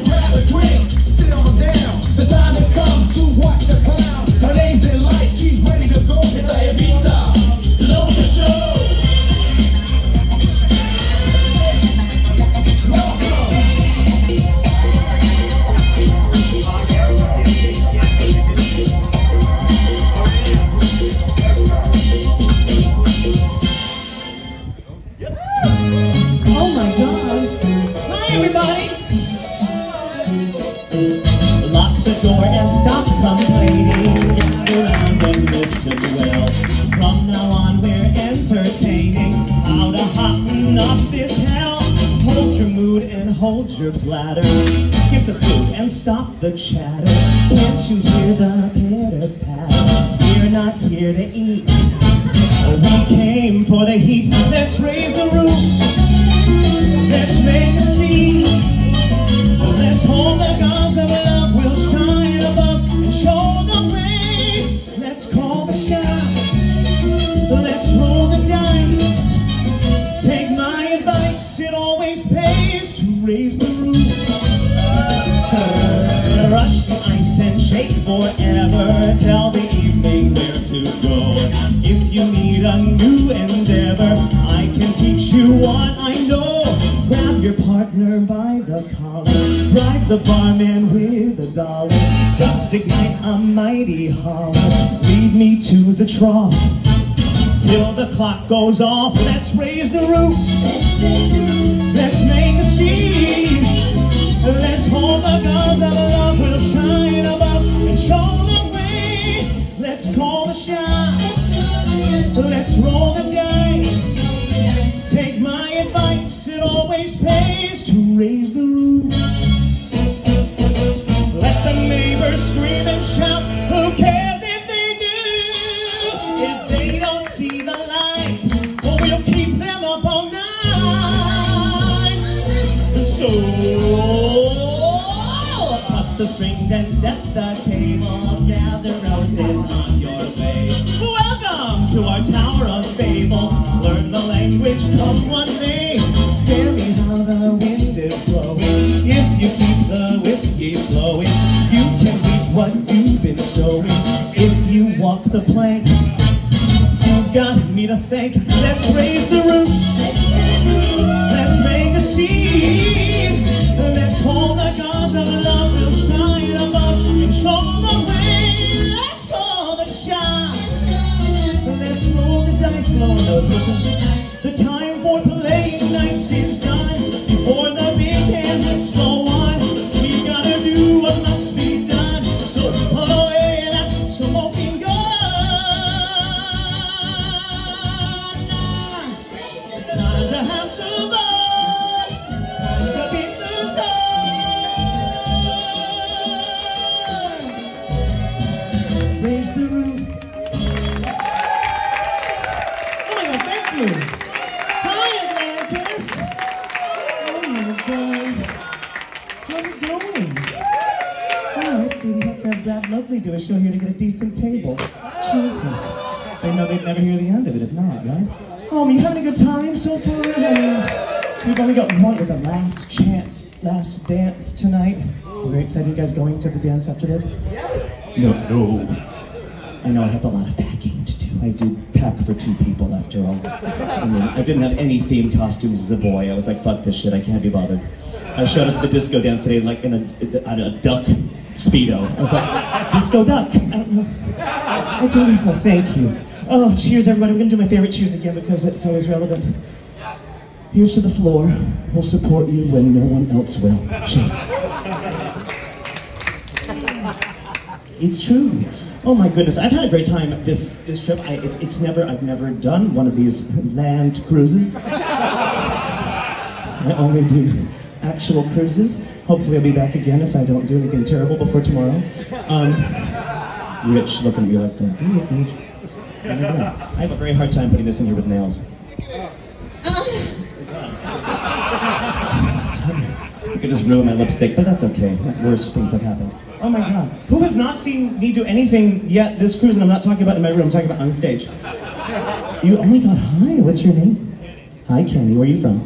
Grab a drink, sit on down. The time has come to watch the clown. Her name's in light, she's ready to go. It's the Evita Loca show. Oh my God! Hi everybody! Lock the door and stop complaining. Gather round and listen well. From now on we're entertaining. How to hotten up this hell. Hold your mood and hold your bladder. Skip the food and stop the chatter. Can't you hear the pitter patter? We're not here to eat. We came for the heat. Let's raise the roof. Let's make a scene. Let's hold the gods of love. We'll shine above and show the way. Let's call the shot. Let's roll the dice. Take my advice. It always pays to raise the roof. Rush the ice and shake forever. Tell the evening where to go. If you need a new endeavor, I can teach you what I know. Grab your partner by the collar. Bribe the barman with $1. Just ignite a mighty holler. Lead me to the trough. Till the clock goes off. Let's raise the roof. Let's make a scene. Let's hold the gods of love. We'll shine above and show the way. Let's call the shot. Let's roll the dice. Take my advice. It always pays to raise the roof. Let the neighbors scream and shout. Who cares if they do? If they don't see the light, well, we'll keep them up all night. So cut the strings and set the table. Gather roses on your way. Welcome to our Tower of Babel. Learn the language, come one day. Scare me how the wind is blowing. If you keep the whiskey flowing, you can reap what you've been sowing. If you walk the plank, you've got me to thank. Let's raise the roof. Let's make a scene. Let's hold the gods of love. We'll shine above and show the way. Let's call the shot. Let's roll the dice. Blowing those whistles. The time for playing nice is done. Before the big hand, let's slow on. We've got to do what must be done. So put away that smoking gun. Time to have some fun. Time to beat the sun. Raise the roof. Oh my God, thank you. Hi, Atlantis. Oh my God. How's it going? Oh, I see. We have to have Brad Lovely do a show here to get a decent table. Jesus. I know they'd never hear the end of it if not, right? Oh, are you having a good time so far? We've only got one with the last chance, last dance tonight. We're very excited. You guys going to the dance after this? Yes. No. I know I have a lot of packing to do. I do pack for 2 people after all. I mean, I didn't have any themed costumes as a boy. I was like, fuck this shit, I can't be bothered. I showed up to the disco dance today like in a duck Speedo. I was like, disco duck. I don't know. I don't know. Well, thank you. Oh, cheers everybody. I'm gonna do my favorite cheers again because it's always relevant. Here's to the floor. We'll support you when no one else will. Cheers. It's true. Oh my goodness, I've had a great time this trip. I've never done one of these land cruises. I only do actual cruises. Hopefully I'll be back again if I don't do anything terrible before tomorrow. Rich looking at me like, don't do it, Rich. I have a very hard time putting this in here with nails. I could just ruin my lipstick, but that's okay. Worse things have happened. Oh my God. Who has not seen me do anything yet this cruise? And I'm not talking about in my room, I'm talking about on stage. You, oh my God, hi, what's your name? Hi, Candy, where are you from?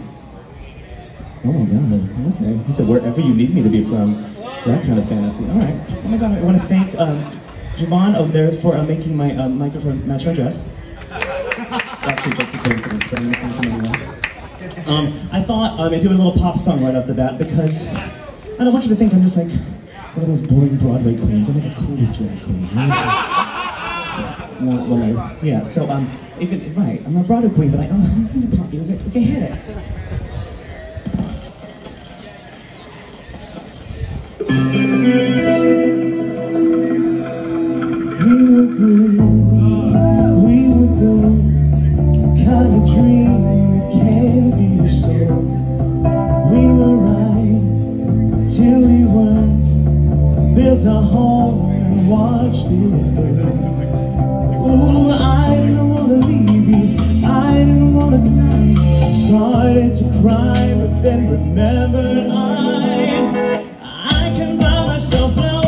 Oh my God, okay. He said, wherever you need me to be from. That kind of fantasy. All right. Oh my God, I want to thank Javon over there for making my microphone match my dress. It's actually just a coincidence, but I'm going to thank him anyway. I thought I'd do a little pop song right off the bat because I don't want you to think I'm just like one of those boring Broadway queens. I'm like a cool drag queen. Not when I, yeah, so, right, I'm a Broadway queen, but I can do pop music. Okay, hit it. We were good, we were gold, kind of dream that can't be sold. We were right till we weren't, built a home and watched it burn. Ooh, I didn't want to leave you, I didn't want to cry, started to cry, but then remembered I can buy myself flowers,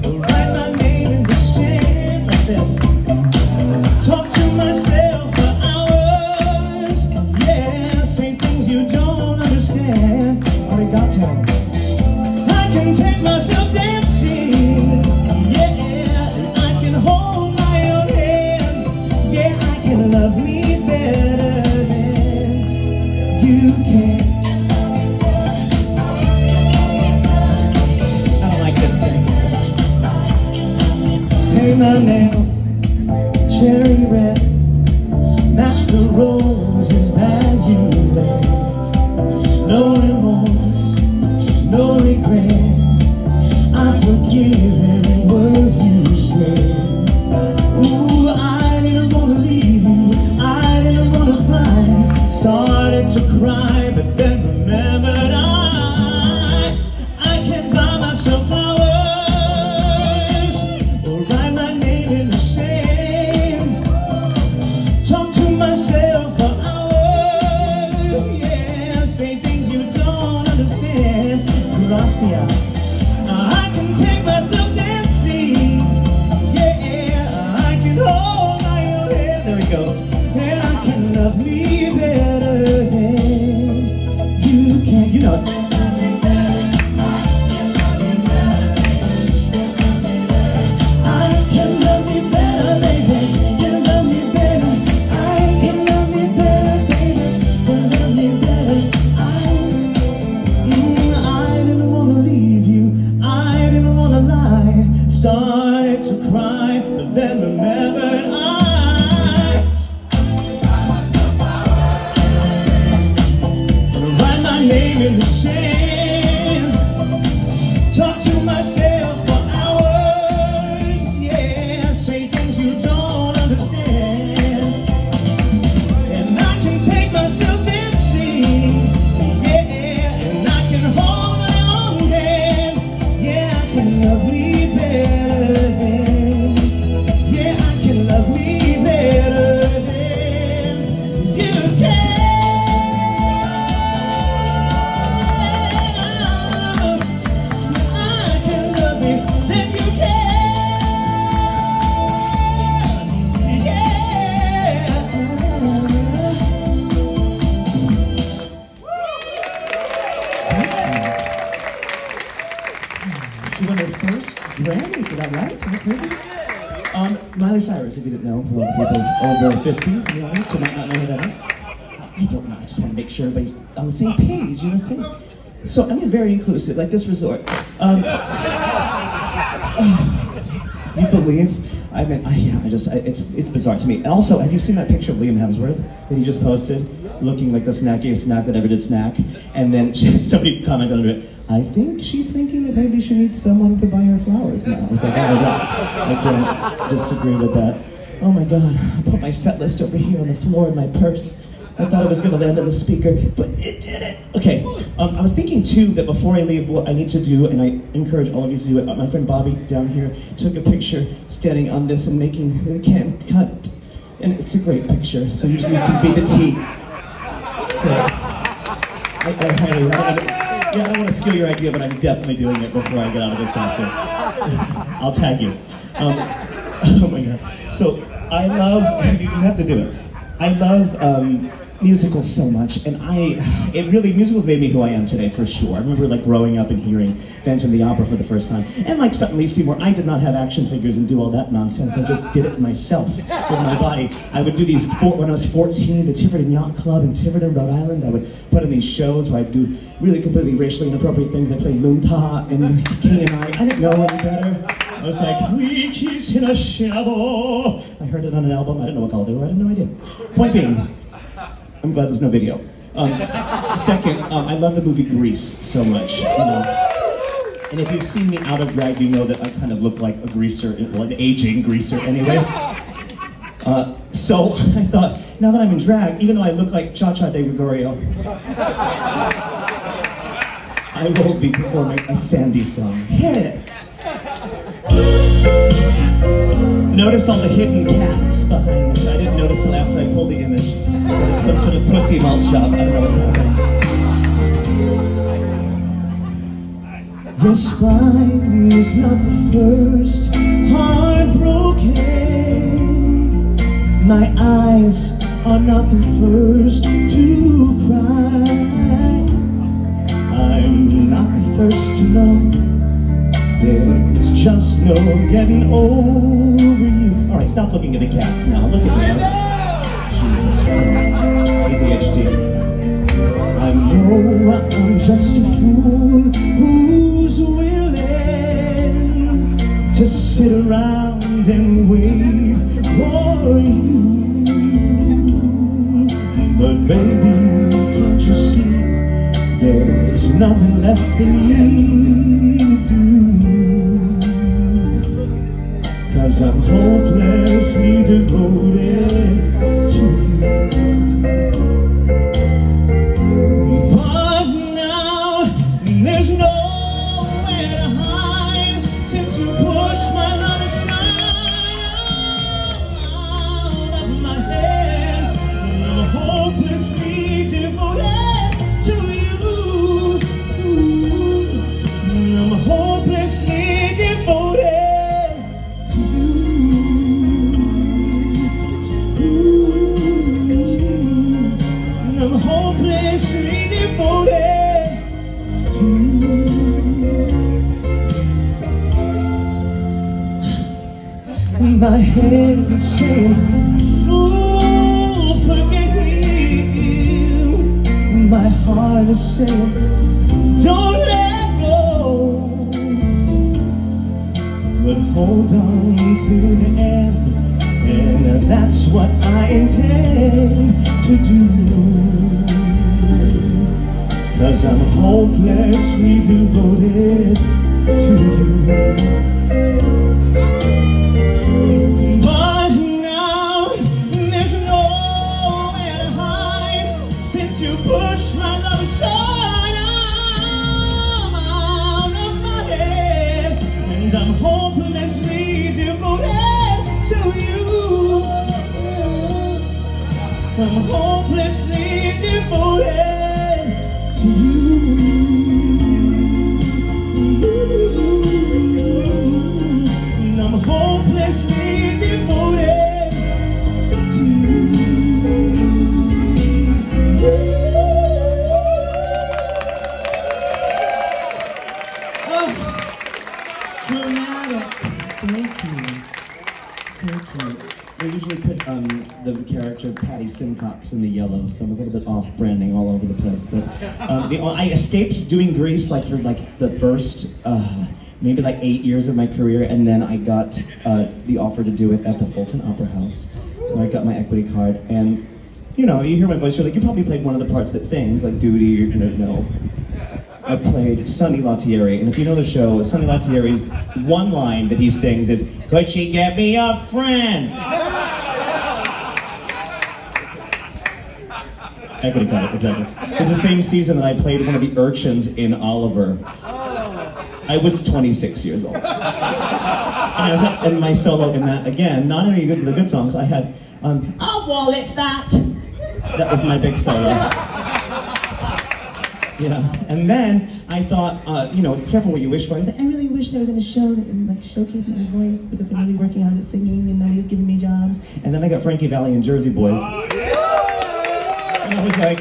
write my name in the sand like this, talk to myself for hours, yeah, say things you don't understand. Arigato. I can take myself dancing, yeah, and I can hold my own hand, yeah, I can love me better than you can. My nails, cherry red, match the roses that you left. No remorse, no regret, I forgive every word you said. Ooh, I didn't want to leave you, I didn't want to fly, started to cry, but then remembered I can buy myself flowers. I can take myself dancing, yeah, I can hold my own hand, there it goes, and I can love me better than you can, you know it. I can love me better, baby, you love me better, I can love me better, baby, you love me better, I didn't want to leave you, I didn't want to lie, started to cry, but then remembered write my name in the sand, talk to myself for hours, yeah, say things you don't understand, and I can take myself dancing, yeah, and I can hold my own hand, yeah, I can love me better than, yeah, I can love me better than you can. She won her first Grammy for that, right? Is that crazy? Miley Cyrus, if you didn't know, for all the people over 50 in the audience who might not know who that is. I don't know, I just want to make sure everybody's on the same page, you know what I'm saying? So I'm being very inclusive, like this resort. You believe? I mean, it's bizarre to me. And also, have you seen that picture of Liam Hemsworth that he just posted, looking like the snackiest snack that ever did snack? And then somebody commented under it, I think she's thinking that maybe she needs someone to buy her flowers now. I was like, I don't disagree with that. Oh my God, I put my set list over here on the floor in my purse. I thought it was going to land on the speaker, but it didn't. Okay, I was thinking too that before I leave, what I need to do, and I encourage all of you to do it, my friend Bobby down here took a picture standing on this and making the can cut. And it's a great picture, so usually you can beat the tea. I highly, I don't want to steal your idea, but I'm definitely doing it before I get out of this costume. I'll tag you. Oh my God. So I love, you have to do it. I love musicals so much, and musicals made me who I am today, for sure. I remember like growing up and hearing Phantom of the Opera for the first time, and like suddenly Seymour, I did not have action figures and do all that nonsense. I just did it myself with my body. I would do these, when I was 14, the Tiverton Yacht Club in Tiverton, Rhode Island. I would put in these shows where I'd do really completely racially inappropriate things. I played Loonta and King and I didn't know any better. I was like, we kiss in a shadow. I heard it on an album. I didn't know what color they were. I had no idea. Point being, I'm glad there's no video. Second, I love the movie Grease so much. And if you've seen me out of drag, you know that I kind of look like a greaser, well, an aging greaser anyway. So I thought, now that I'm in drag, even though I look like Cha-Cha de Gregorio, I will be performing a Sandy song. Hit it! Notice all the hidden cats behind me. I didn't notice till after I pulled the image that it's some sort of pussy malt shop. I don't know what's happening. Your spine is not the first heartbroken. My eyes are not the first to cry. I'm not the first to know. There's just no getting over you. All right, stop looking at the cats now. Look at me. Jesus Christ. ADHD. I know I'm just a fool who's willing to sit around and wait for you. But baby, can't you see there's nothing left for me to do? 'Cause I'm hopelessly devoted to you. But now there's nowhere to hide since you pushed my love aside out of my head. I'm hopelessly devoted to you. I'm hopelessly devoted. Hopelessly devoted to you. My head is saying, fool, forget you. My heart is saying, don't let go. But hold on to the end, and that's what I intend to do. 'Cause I'm hopelessly devoted to you. But now there's nowhere to hide since you pushed my love aside out of my head. And I'm hopelessly devoted to you. I'm hopelessly devoted to you. And I'm hopelessly devoted to you. Oh, dramatic. Thank you. Thank you. They usually put the character of Patty Simcox in the yellow, so I'm a little bit off branding all over the place. But I escaped doing Grease like for like the first maybe like 8 years of my career, and then I got the offer to do it at the Fulton Opera House, where I got my equity card. And you know, you hear my voice, you're like, you probably played one of the parts that sings, like Duty. You're gonna know. I played Sonny Lattieri, and if you know the show, Sonny Lattieri's one line that he sings is, "Could she get me a friend?" Equity credit, exactly. It was the same season that I played one of the urchins in Oliver. I was 26 years old. And my solo in that, again, not any of the good songs, I had, "A Wallet Fat." That was my big solo. Yeah, and then I thought, you know, careful what you wish for. I was like, I really wish there was in a show that would like showcase my voice because I'm really working hard at singing and nobody's giving me jobs. And then I got Frankie Valli and Jersey Boys. And I was like,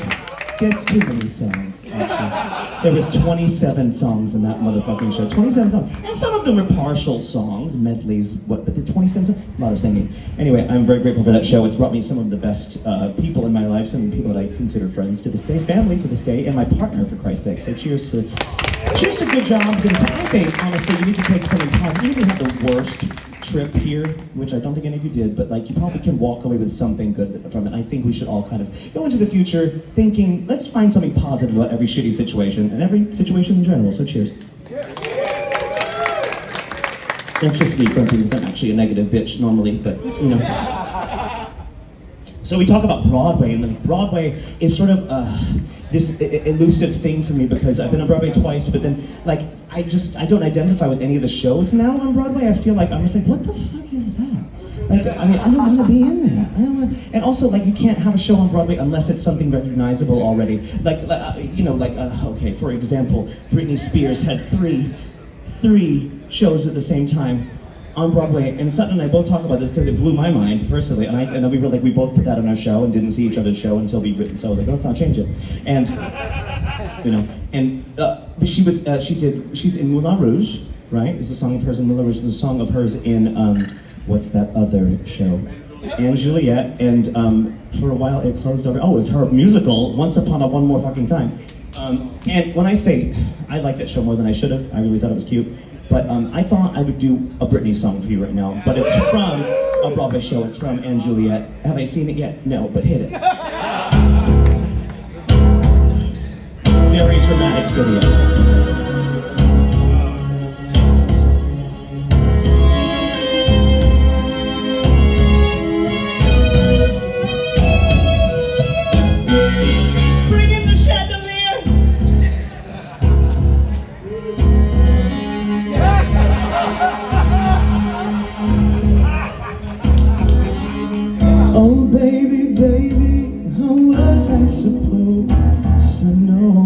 that's too many songs, actually. There was 27 songs in that motherfucking show. 27 songs. And some of them were partial songs, medleys, but the 27 songs, a lot of singing. Anyway, I'm very grateful for that show. It's brought me some of the best people in my life, some people that I consider friends to this day, family to this day, and my partner, for Christ's sake. So cheers to good jobs. And I think, honestly, you need to take something positive. Even if you have the worst trip here, which I don't think any of you did, but like you probably can walk away with something good from it. I think we should all kind of go into the future thinking, let's find something positive about every shitty situation and every situation in general. So cheers. That's just me from because I'm actually a negative bitch normally, but you know. So we talk about Broadway, and like Broadway is sort of this elusive thing for me because I've been on Broadway twice, but then like I don't identify with any of the shows now on Broadway. I feel like I'm just like, what the fuck is that? Like, I mean, I don't want to be in there. I don't want. And also, like, you can't have a show on Broadway unless it's something recognizable already. Like you know, like okay, for example, Britney Spears had three shows at the same time on Broadway, and Sutton and I both talk about this because it blew my mind personally, and we were like, we both put that on our show and didn't see each other's show until we'd written, so I was like, oh, let's not change it. And you know, and she's in Moulin Rouge, right? There's a song of hers in Moulin Rouge. There's a song of hers in what's that other show? And Juliet, and for a while it closed over. Oh, it's her musical, Once Upon a One More Fucking Time. And when I say I like that show more than I should have, I really thought it was cute. But I thought I would do a Britney song for you right now, but it's from a Broadway show. It's from And Juliet. Have I seen it yet? No, but hit it. Very dramatic video. Oh baby, baby, how was I supposed to know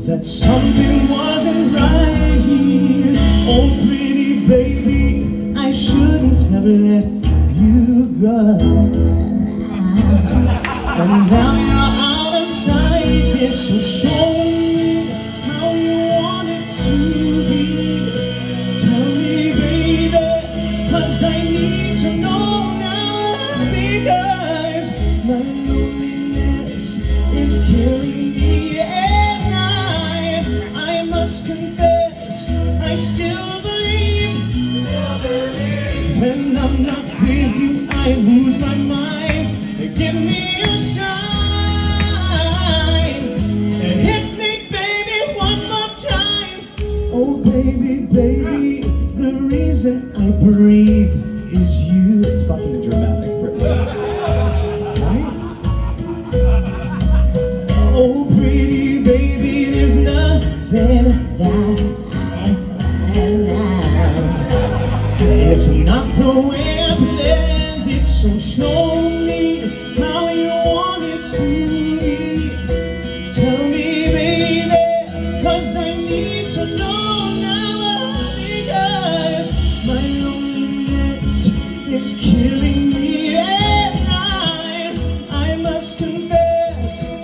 that something wasn't right here? Oh pretty baby, I shouldn't have let you go. And now you're out of sight, yes, so show me how you want it to be. Tell me baby, 'cause I need to know. Because my loneliness is killing me, and I must confess, I still believe. When I'm not with you, I lose my mind. Give me a sign, hit me, baby, one more time. Oh, baby, baby, the reason I breathe is you. It's fucking dramatic. Right? Oh, pretty baby, there's nothing that I know. It's not the way I planned it, so show me how you want it to be. Tell me, baby, 'cause I need to know now, because my loneliness is killing me.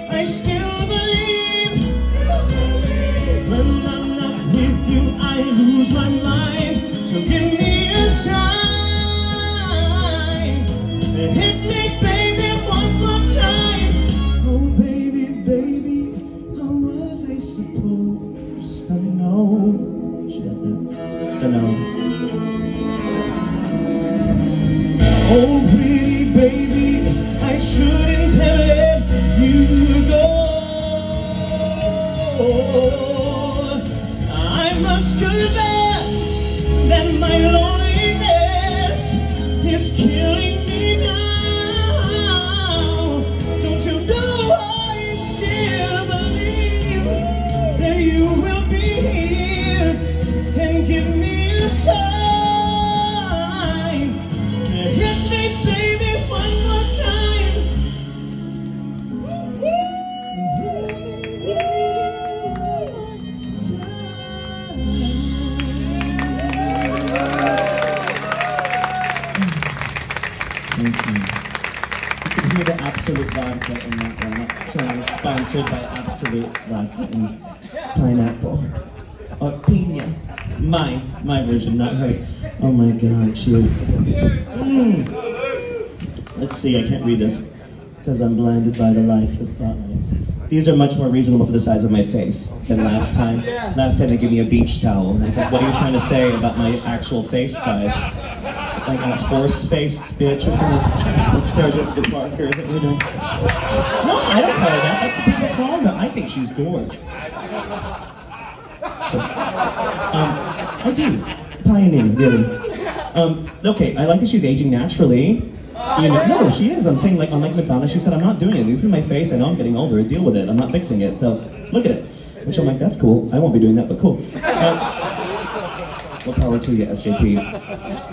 I still believe. When I'm not with you, I lose my mind. So give me a sign, hit me, baby, one more time. Oh, baby, baby, how was I supposed to know? She does that. To know. Oh, pretty baby, I shouldn't have let you go. Sponsored by Absolute Vodka and Pineapple. Or Pina. My version, not hers. Oh my god, cheers. Let's see, I can't read this because I'm blinded by the light, the spotlight. These are much more reasonable for the size of my face than last time. Last time they gave me a beach towel, and I was like, what are you trying to say about my actual face size? Like a horse-faced bitch or something? Like Sarah Jessica Parker, is that what you're doing? No, I don't call her that. That's what people call her. I think she's gorgeous. So, I do. Pioneer, really. Okay, I like that she's aging naturally. You know, no, she is. I'm saying, like, unlike Madonna, she said, I'm not doing it. This is my face. I know I'm getting older. Deal with it. I'm not fixing it. So, look at it. Which I'm like, that's cool. I won't be doing that, but cool. Well, power to you, SJP.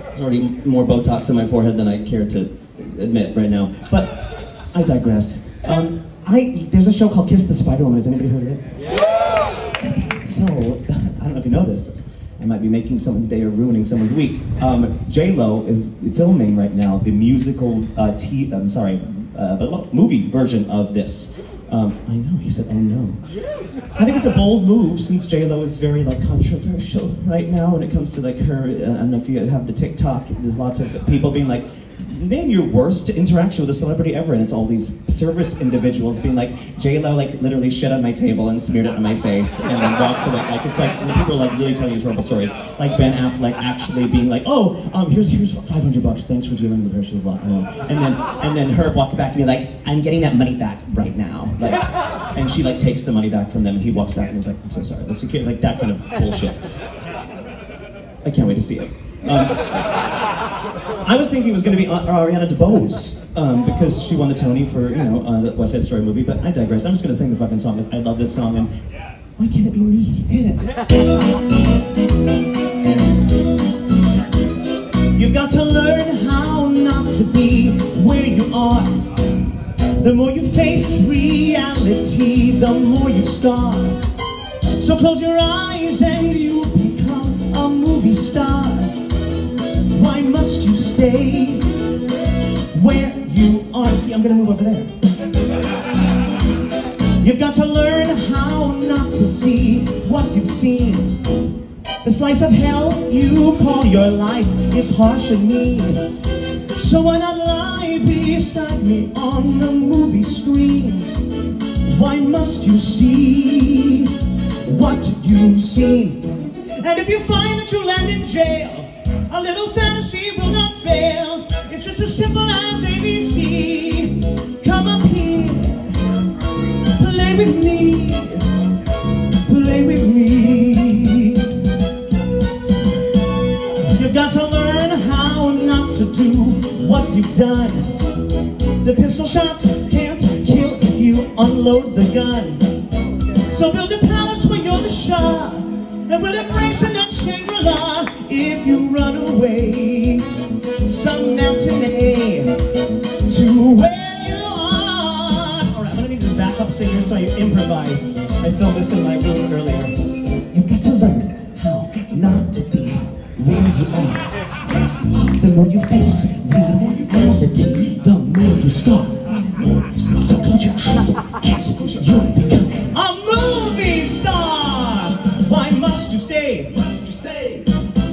There's already more Botox in my forehead than I care to admit right now. But I digress. There's a show called Kiss the Spider-Woman. Has anybody heard of it? Yeah. So, I don't know if you know this. I might be making someone's day or ruining someone's week. J-Lo is filming right now the musical, movie version of this. I know, he said, oh no. I think it's a bold move since J-Lo is very like controversial right now when it comes to like her, I don't know if you have the TikTok, there's lots of people being like, name your worst interaction with a celebrity ever, and it's all these service individuals being like, J-Lo like literally shit on my table and smeared it on my face and then walked away. Like it's like when people are like really telling these horrible stories. Like Ben Affleck actually being like, oh, here's $500, thanks for dealing with her, she was a lot. And then her walking back and be like, I'm getting that money back right now. Like, and she like takes the money back from them and he walks back and he's like, I'm so sorry. Like that kind of bullshit. I can't wait to see it. I was thinking it was going to be Ariana DeBose because she won the Tony for, the West Side Story movie, but I digress. I'm just going to sing the fucking song because I love this song, and why can't it be me? Hit it. You've got to learn how not to be where you are. The more you face reality, the more you scar. So close your eyes and you become a movie star. Why must you stay where you are? See, I'm gonna move over there. You've got to learn how not to see what you've seen. The slice of hell you call your life is harsh and mean. So why not lie beside me on the movie screen? Why must you see what you've seen? And if you find that you land in jail, a little fantasy will not fail. It's just as simple as ABC. Come up here, play with me, play with me. You've got to learn how not to do what you've done. The pistol shot can't kill if you unload the gun. So build a palace where you're the Shah, and we'll embrace in that Shangri-La if you run away some mountain to where you are. All right, I'm gonna need to back up singing so you improvise. I filmed this in my room earlier. You've got to learn how not to be where you are. The more you face reality, the more you start. So close your eyes and you'll become a movie star. Why must you stay? Must you stay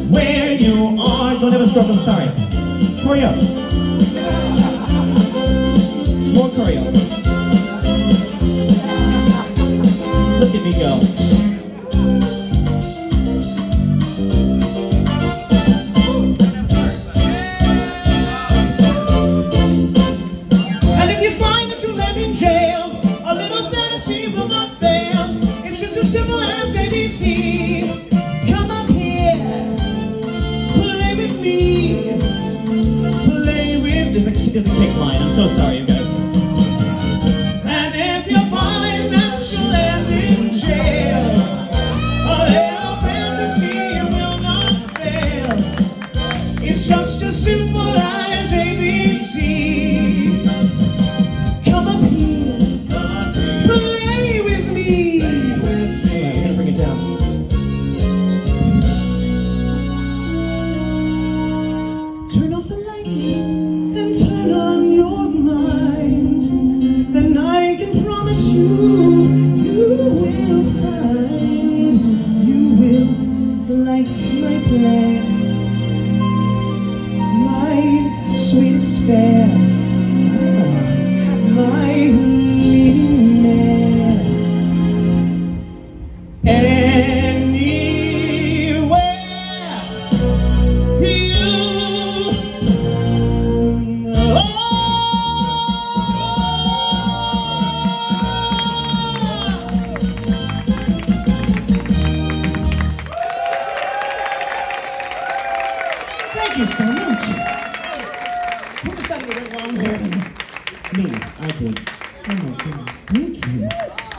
where you are? Don't have a stroke, I'm sorry. Choreo. More choreo. Look at me go. And if you find that you land in jail, a little fantasy will not fail. It's just as simple as ABC. Come up here, play with me, play with. There's a kick line. I'm so sorry, you guys. And if you find that you land in jail,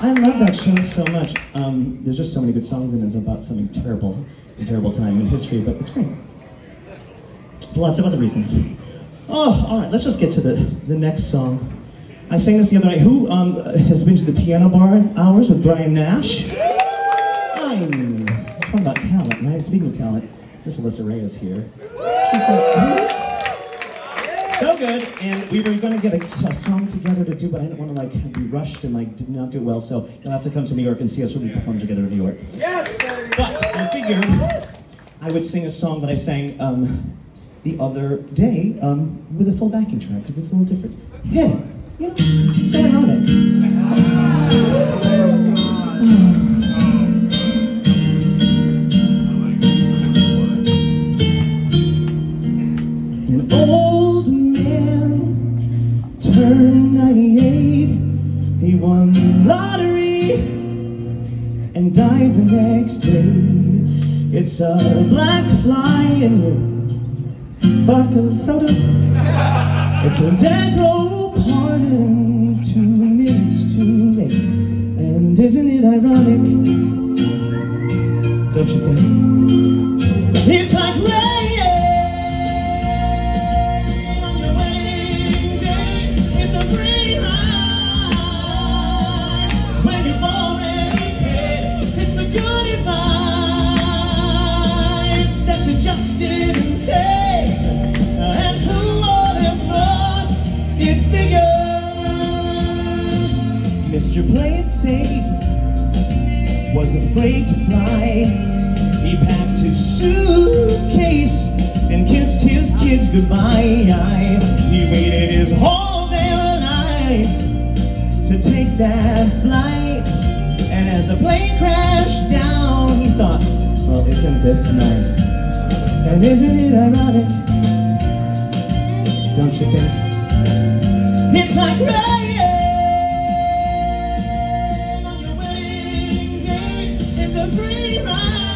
I love that show so much. There's just so many good songs, and it's about something terrible, a terrible time in history, but it's great. For lots of other reasons. Oh, all right, let's just get to the next song. I sang this the other night. Who has been to the piano bar hours with Brian Nash? I'm talking about talent, right? Speaking of talent, Miss Alyssa Ray is here. She's like, so good, and we were going to get a song together to do, but I didn't want to like be rushed and like did not do it well, so you'll have to come to New York and see us when we perform together in New York. Yes, but I figured I would sing a song that I sang the other day with a full backing track, because it's a little different. Hit it, you know, so ironic. An old man turned 98. He won the lottery and died the next day. It's a black fly in your vodka soda. It's a death row pardon, 2 minutes too late. And isn't it ironic? Don't you think? It's like rain on your wedding day. It's a free ride when you've already paid. It's the good advice that you just didn't take. And who would have thought it figures? Mr. Play It Safe was afraid to fly. He packed his suitcase and kissed his kids goodbye. He waited his whole damn life to take that flight. And as the plane crashed down, he thought, well, isn't this nice? And isn't it ironic? Don't you think? It's like rain on your wedding day. It's a free ride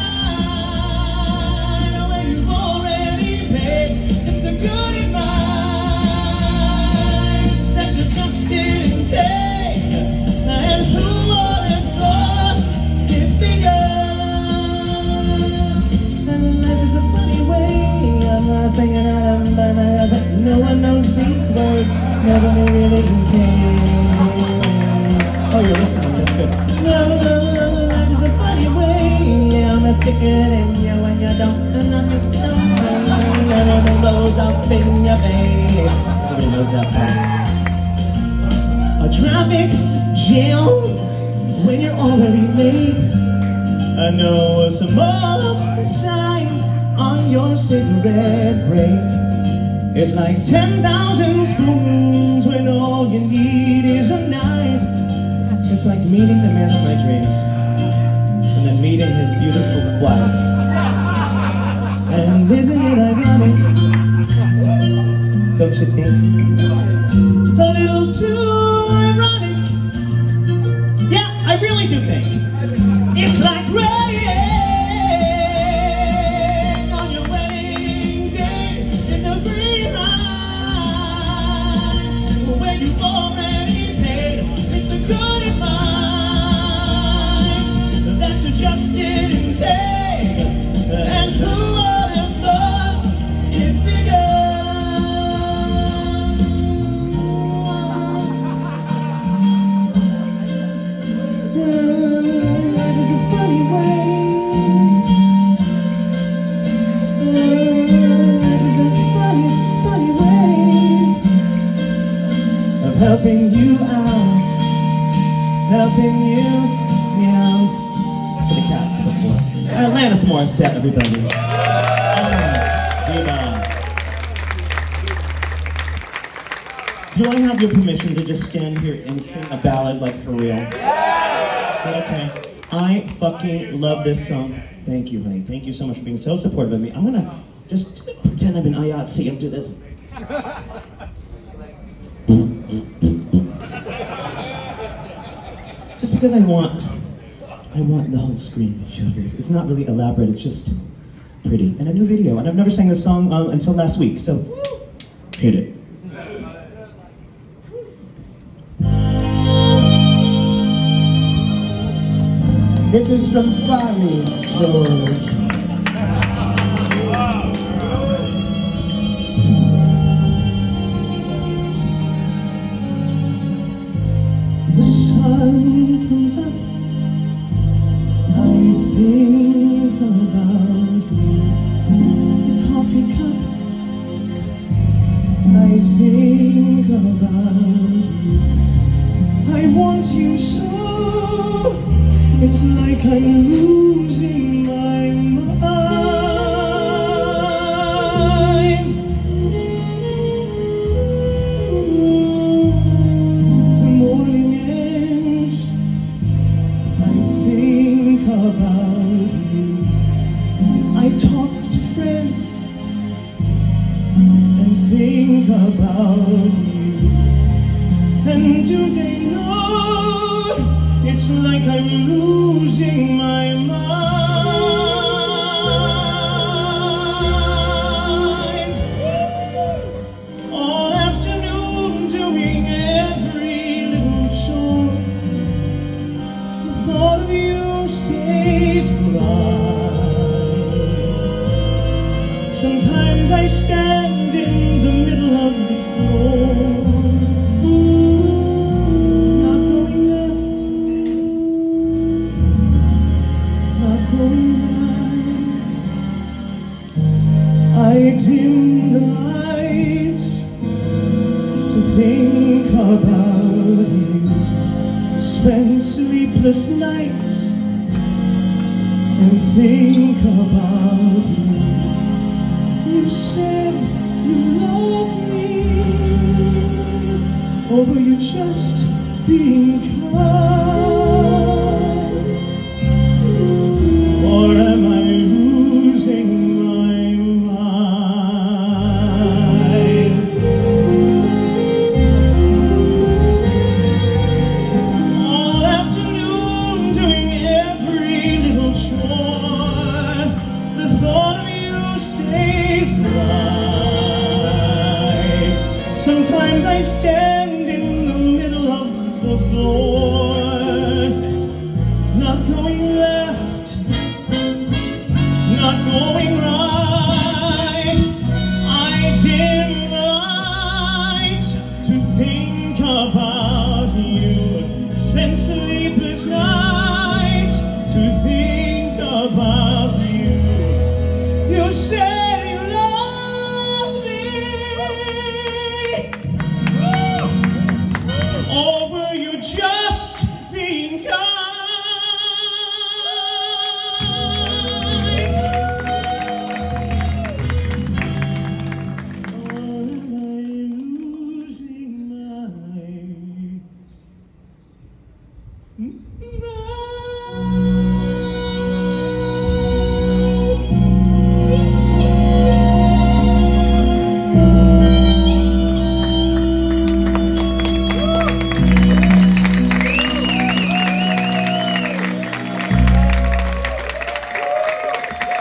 when you've already paid. It's the good advice that you just didn't take. And who would have thought it figures? And life is a funny way. I'm not singing out of my. No one knows these words. Nobody really cares. Oh, you're listening. That's good. No, life is a funny way. Yeah, I'm sticking it in you when you don't. And I'm just and everything blows up in your face. Everybody knows that part. A traffic jam when you're already late. I know some more time on your cigarette break. It's like 10,000 spoons when all you need is a knife. It's like meeting the man of my dreams and then meeting his beautiful wife. And isn't it ironic? Don't you think? A little too ironic. Yeah, I really do think. It's like rain on your wedding day. It's a free ride when you've already paid. It's the good advice that you just didn't take. And who would have thought it figures? Life is a funny way. Life is a funny, funny way of helping you out, helping you, to the cats before. Alanis Morissette, everybody. Do I have your permission to just stand here and sing a ballad, like, for real? Okay. I fucking love this song. Thank you, honey. Thank you so much for being so supportive of me. I'm gonna just pretend I'm in IATSE and do this. Just because I want the whole screen to show this. It's not really elaborate, it's just pretty. And a new video, and I've never sang this song until last week, so hit it. This is from Follies, George. The sun comes up, I think about you. The coffee cup, I think about you. I want you so, it's like I'm losing my mind. The morning ends, I think about you. I talk to friends and think about you. And do they know it's like I'm losing my mind? All afternoon doing every little chore. The thought of you stays bright. Sometimes I stand in the middle of the floor, not going left, not going right. I dim the lights to think about you, spend sleepless nights and think about you. You said you loved me, or were you just being kind? Or am I losing my mind? All afternoon doing every little chore, the thought of you stays bright. Sometimes I stand in the middle of the floor, not going left, not going right. I dim the lights to think about you, spend sleepless nights to think about you. You said you loved me, or were you just being kind? Or am I losing my mind?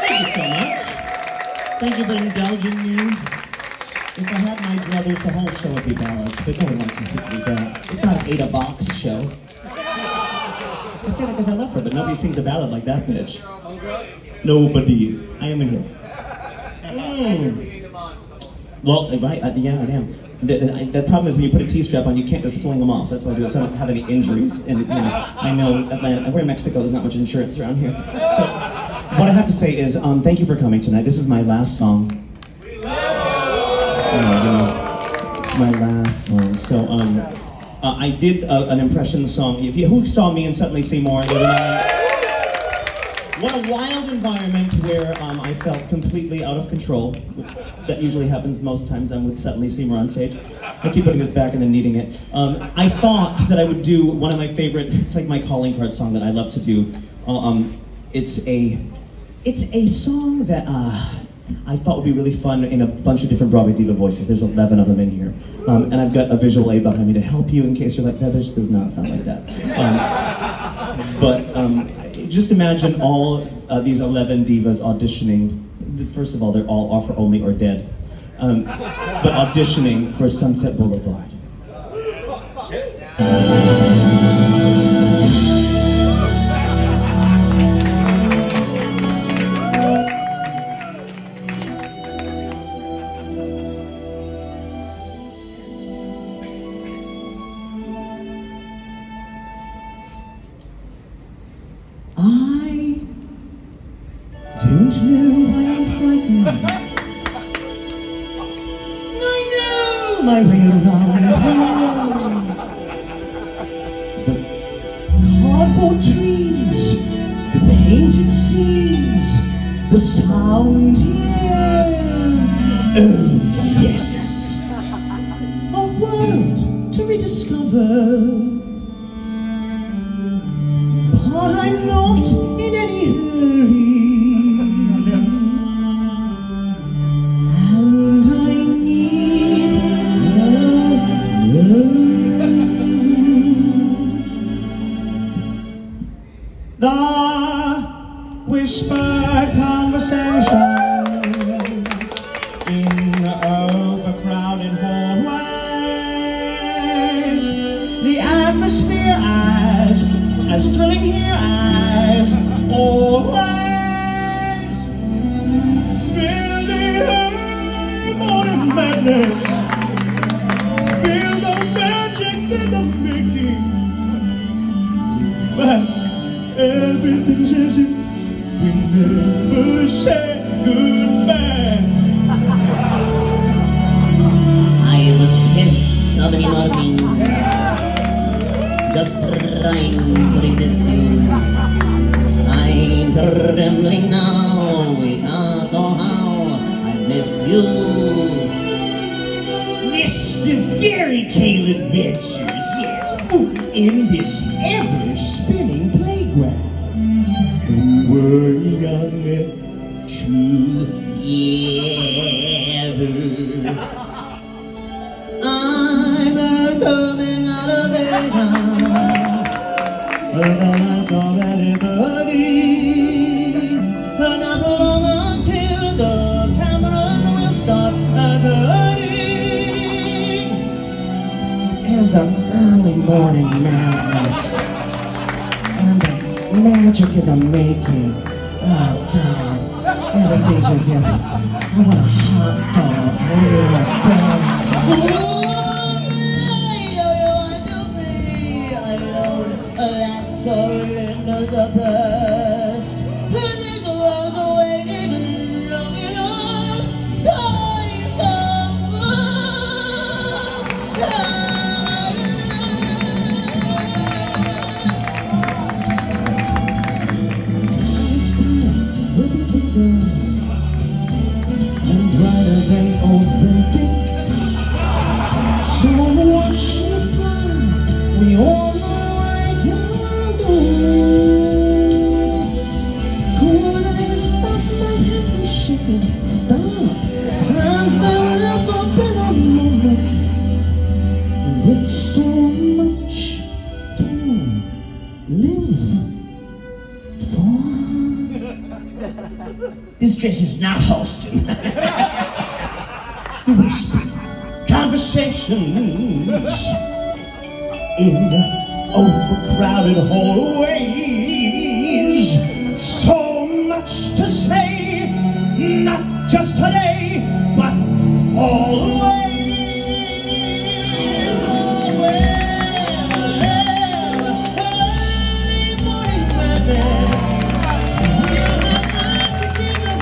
Thank you so much. Thank you for indulging me. If I had my druthers, the whole show would be ballads, but no one wants to sit me down. It's not an Ada Box show. I say that because I love her, but nobody sings a ballad like that bitch. Nobody. I am in his. Well, right, yeah, I am. The problem is when you put a T-strap on, you can't just fling them off. That's why I do it so I don't have any injuries. And you know, I know Atlanta, we're in Mexico, there's not much insurance around here. So, what I have to say is, thank you for coming tonight. This is my last song. It's my last song. So, I did an impression song. Who saw me in Suddenly Seymour the other night? What a wild environment where I felt completely out of control. That usually happens most times I'm with Suddenly Seymour on stage. I keep putting this back and then needing it. I thought that I would do one of my favorite, it's like my calling card song that I love to do. It's a song that I thought would be really fun in a bunch of different Broadway diva voices. There's 11 of them in here. And I've got a visual aid behind me to help you in case you're like, that bitch does not sound like that. Just imagine all these 11 divas auditioning. First of all, they're all offer only or dead. But auditioning for Sunset Boulevard. I don't know why I'm frightened. I know my way around town. The cardboard trees, the painted scenes, the sound here. Oh, yes. A world to rediscover. But I'm not in any hurry. And I need love. The whispered conversations in overcrowded hallways, the atmosphere as thrilling here as always. Feel the early morning madness, feel the magic in the making, but everything's as if we never said goodbye. I was spent so many mornings just trying to resist you. I'm trembling now, I can't know how I missed you. Miss the fairy tale adventures, yes. Ooh, in this ever-spinning playground. We were young and together. I'm coming out of it now, and it's already burning. Not long until the cameras will start turning. And the early morning madness. And the magic in the making. Oh, God. Everything's as if I want a hot dog real bad. That's all into the past. This was waiting long enough. I've come and brighter than Ozempic. So watch you fly. We all stop. Has there ever been a moment with so much to live for? This dress is not Halston. The whispered conversations in overcrowded hallways. So much to say. Not just today, but always. Morning madness. We'll have magic in the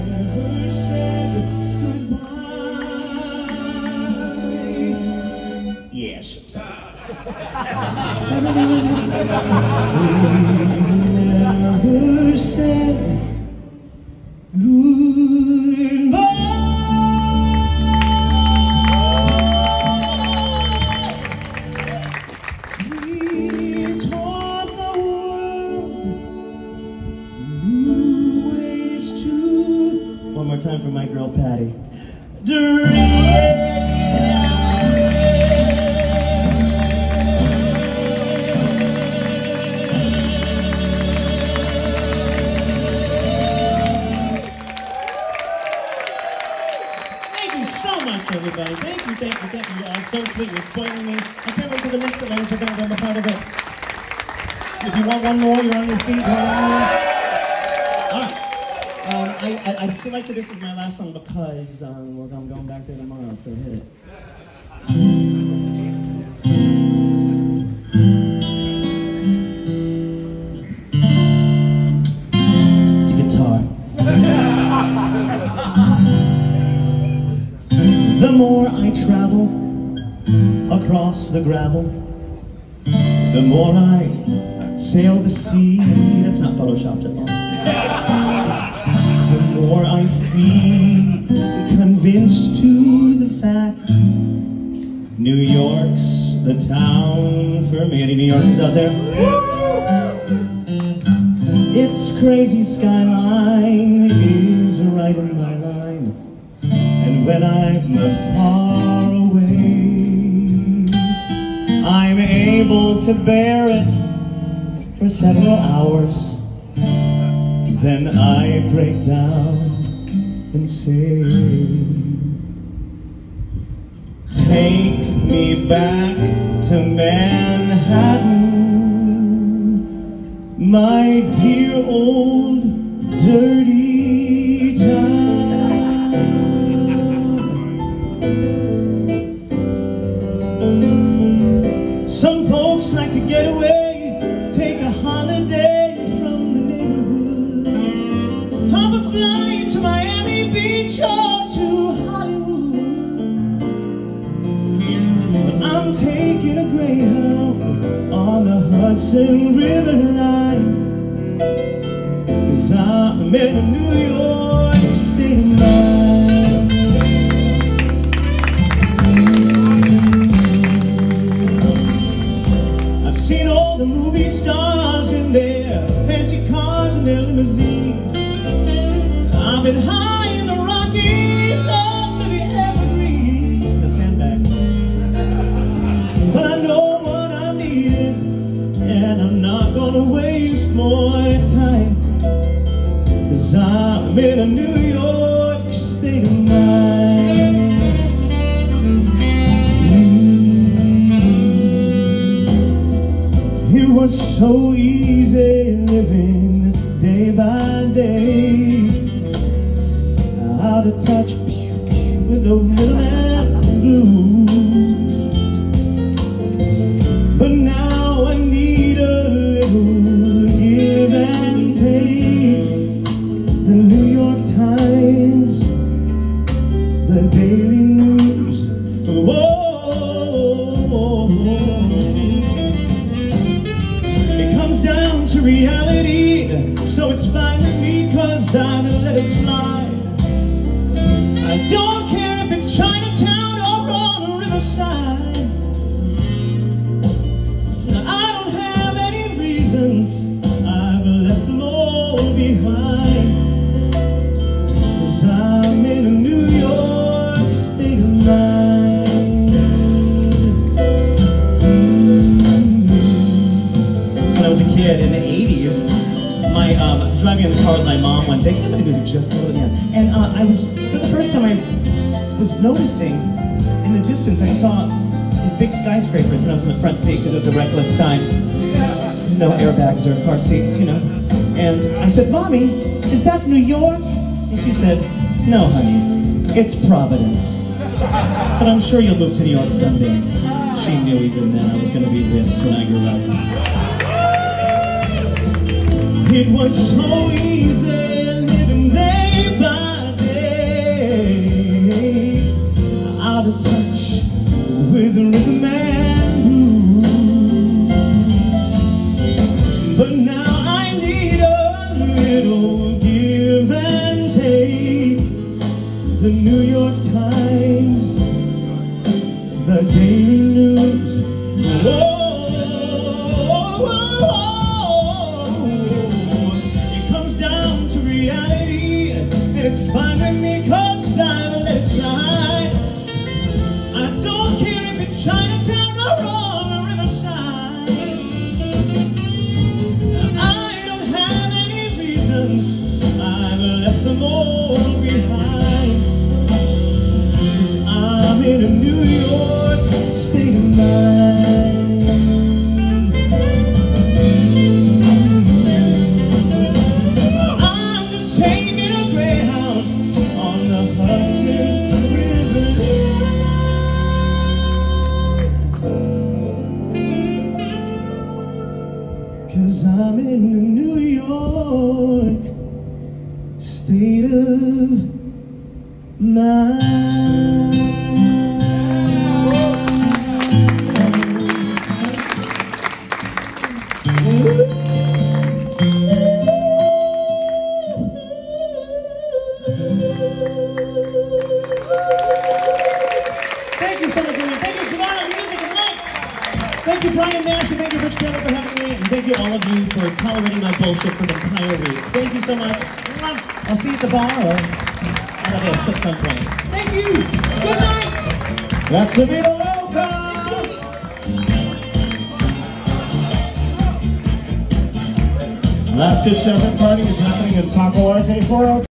never said goodbye. Yes. Never said goodbye. We taught the world new ways to. One more time for my girl Patty. Everybody, thank you. You are so sweet. You're spoiling me. I can't wait till the next event. You're going to be a part of it. If you want one more, you're on your feet. All right. I selected this as my last song because I'm going back there tomorrow. So hit it. travel across the gravel, the more I sail the sea. That's not photoshopped at all. The more I feel convinced to the fact New York's the town for me. Any New Yorkers out there? Its crazy skyline is right in my line, and when I'm far away, I'm able to bear it for several hours. Then I break down and say, take me back to Manhattan, my dear old dirty town. Some folks like to get away, take a holiday from the neighborhood, hop a flight to Miami Beach or to Hollywood. But I'm taking a Greyhound on the Hudson River line, 'cause I'm in a New York state of mind. I've seen all the movie stars in their fancy cars and their limousines. I've been high in the Rockies under the evergreens, the sandbag. But I know what I'm needing, and I'm not gonna waste more time, 'cause I'm in a New York state of mind. It was so easy living day by day, out of touch with the rhythm and blues. But now I need a little give and take. The New York Times, the Daily News, whoa. It comes down to reality, so it's fine with me, 'cause I will let it slide. I don't care if it's Chinatown or on Riverside. I don't have any reasons, I've left them all behind, 'cause I'm in a New York state of mind. So when I was a kid in the 80s, driving in the car with my mom one day, I think it was just a little, yeah. And I was, for the first time, I was noticing in the distance, I saw these big skyscrapers, and I was in the front seat because it was a reckless time. No airbags or car seats, you know. And I said, "Mommy, is that New York?" And she said, "No, honey, it's Providence. But I'm sure you'll move to New York someday." She knew even then I was going to be this when I grew up. It was so easy living day by day, out of touch with the rhythm and blues. But now I need a little give and take. The New York Times, the Daily News, whoa. It's fine with me, 'cause I will let it slide. I don't care if it's Chinatown or on the Riverside. I don't have any reasons, I've left them all behind, 'cause I'm in a New York state of mind. Cause I'm in the New York state of mind. Brian Nash, and thank you, Rich Keller, for having me, and thank you all of you for tolerating my bullshit for the entire week. Thank you so much. I'll see you at the bar or out of this at some point. Thank you. Good night. That's Evita Loca. Last Ditch Effort Party is happening in Taco Arte 402.